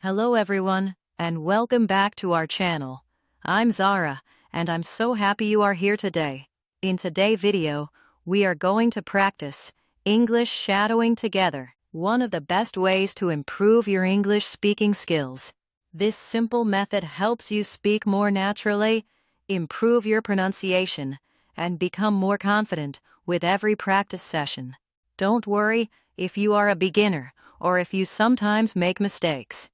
Hello everyone, and welcome back to our channel. I'm Zara, and I'm so happy you are here today. In today's video, we are going to practice English shadowing together, one of the best ways to improve your English speaking skills. This simple method helps you speak more naturally, improve your pronunciation, and become more confident with every practice session. Don't worry if you are a beginner or if you sometimes make mistakes.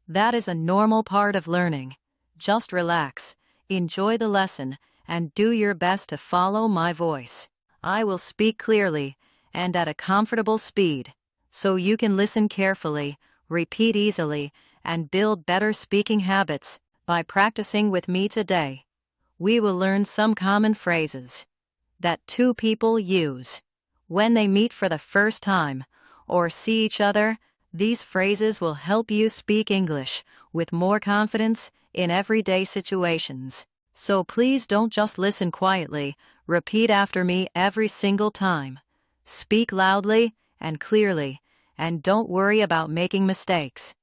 That is a normal part of learning. Just relax, enjoy the lesson, and do your best to follow my voice. I will speak clearly and at a comfortable speed, so you can listen carefully, repeat easily, and build better speaking habits by practicing with me today. We will learn some common phrases that two people use when they meet for the first time or see each other. These phrases will help you speak English with more confidence in everyday situations. So please don't just listen quietly, repeat after me every single time. Speak loudly and clearly, and don't worry about making mistakes.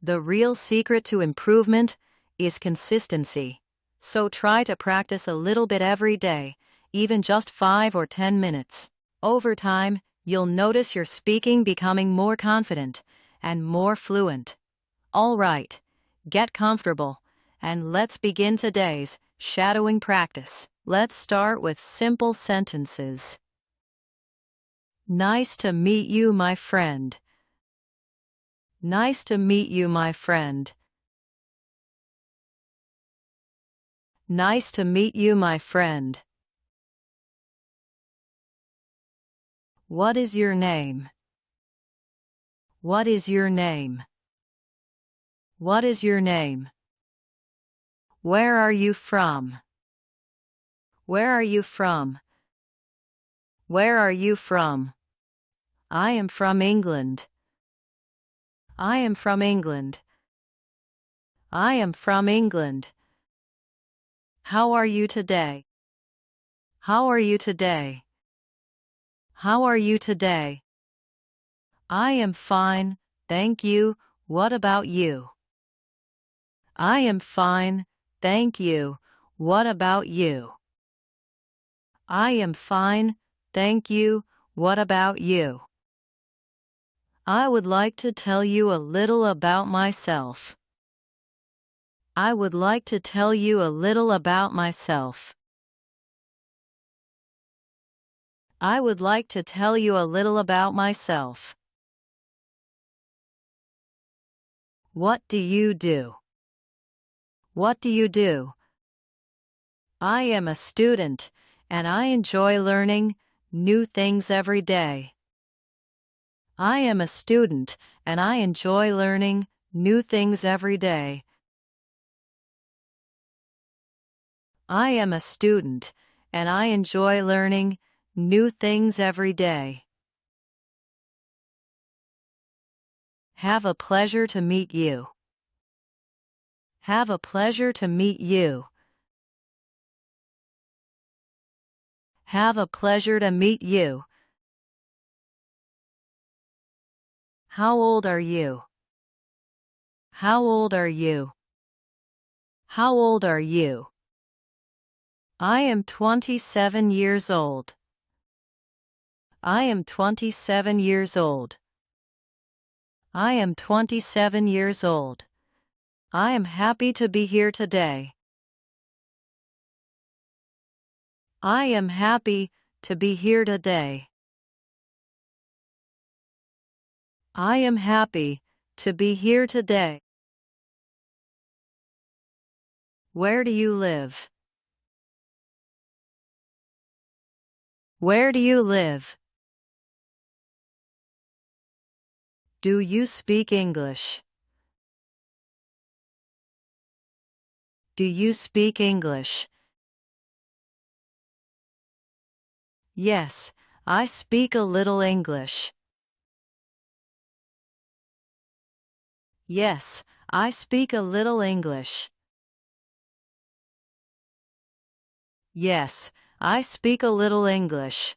The real secret to improvement is consistency. So try to practice a little bit every day, even just 5 or 10 minutes. Over time, you'll notice your speaking becoming more confident and more fluent. All right, get comfortable, and let's begin today's shadowing practice. Let's start with simple sentences. Nice to meet you, my friend. Nice to meet you, my friend. Nice to meet you, my friend. What is your name? What is your name? What is your name? Where are you from? Where are you from? Where are you from? I am from England. I am from England. I am from England. How are you today? How are you today? How are you today? I am fine, thank you. What about you? I am fine, thank you. What about you? I am fine, thank you. What about you? I would like to tell you a little about myself. I would like to tell you a little about myself. I would like to tell you a little about myself. What do you do? What do you do? I am a student, and I enjoy learning new things every day. I am a student, and I enjoy learning new things every day. I am a student, and I enjoy learning new things every day. Have a pleasure to meet you. Have a pleasure to meet you. Have a pleasure to meet you. How old are you? How old are you? How old are you? I am 27 years old. I am 27 years old. I am 27 years old. I am happy to be here today. I am happy to be here today. I am happy to be here today. Where do you live? Where do you live? Do you speak English? Do you speak English? Yes, I speak a little English. Yes, I speak a little English. Yes, I speak a little English.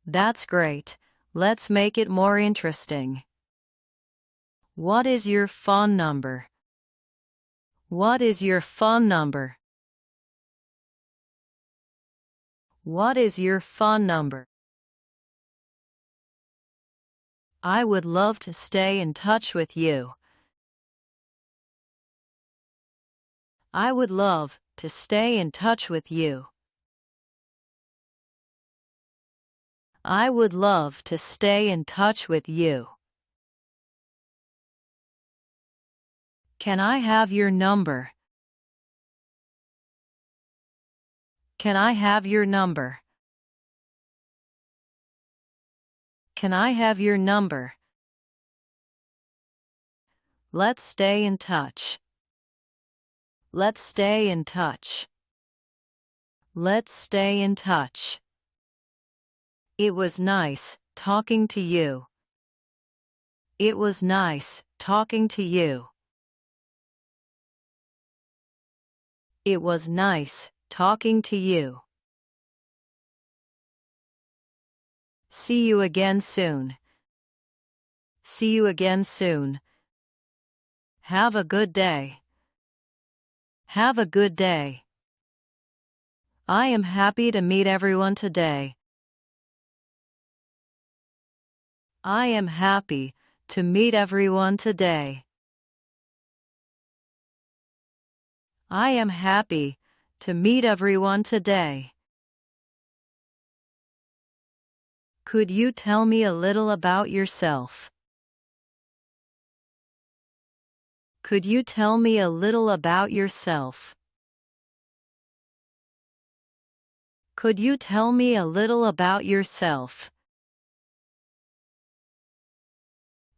That's great. Let's make it more interesting. What is your phone number? What is your phone number? What is your phone number? I would love to stay in touch with you. I would love to stay in touch with you. I would love to stay in touch with you. Can I have your number? Can I have your number? Can I have your number? Let's stay in touch. Let's stay in touch. Let's stay in touch. It was nice talking to you. It was nice talking to you. It was nice talking to you. See you again soon. See you again soon. Have a good day. Have a good day. I am happy to meet everyone today. I am happy to meet everyone today. I am happy to meet everyone today. Could you tell me a little about yourself? Could you tell me a little about yourself? Could you tell me a little about yourself?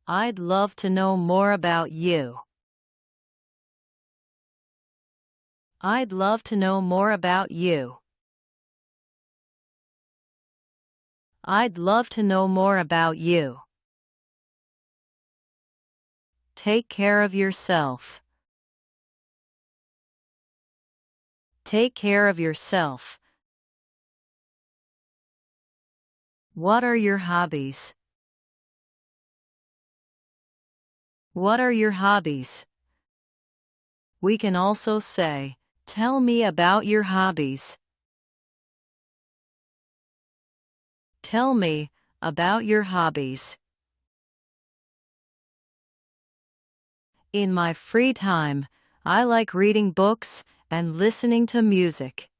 I'd love to know more about you. I'd love to know more about you. I'd love to know more about you. Take care of yourself. Take care of yourself. What are your hobbies? What are your hobbies? We can also say, tell me about your hobbies. Tell me about your hobbies. In my free time, I like reading books and listening to music.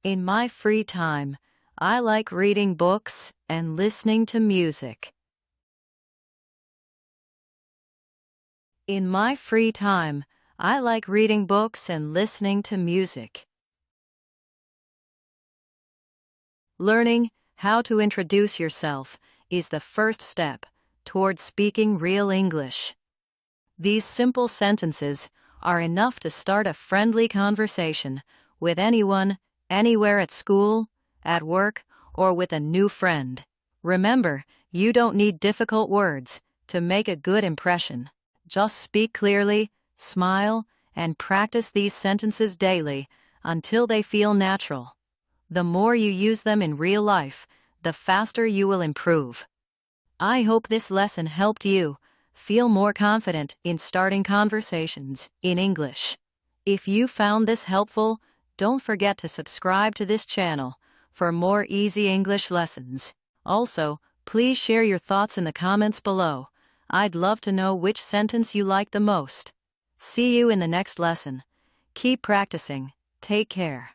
In my free time, I like reading books and listening to music. In my free time, I like reading books and listening to music. Learning how to introduce yourself is the first step towards speaking real English. These simple sentences are enough to start a friendly conversation with anyone, anywhere at school, at work, or with a new friend. Remember, you don't need difficult words to make a good impression. Just speak clearly, smile, and practice these sentences daily until they feel natural. The more you use them in real life, the faster you will improve. I hope this lesson helped you feel more confident in starting conversations in English. If you found this helpful, don't forget to subscribe to this channel for more easy English lessons. Also, please share your thoughts in the comments below. I'd love to know which sentence you like the most. See you in the next lesson. Keep practicing. Take care.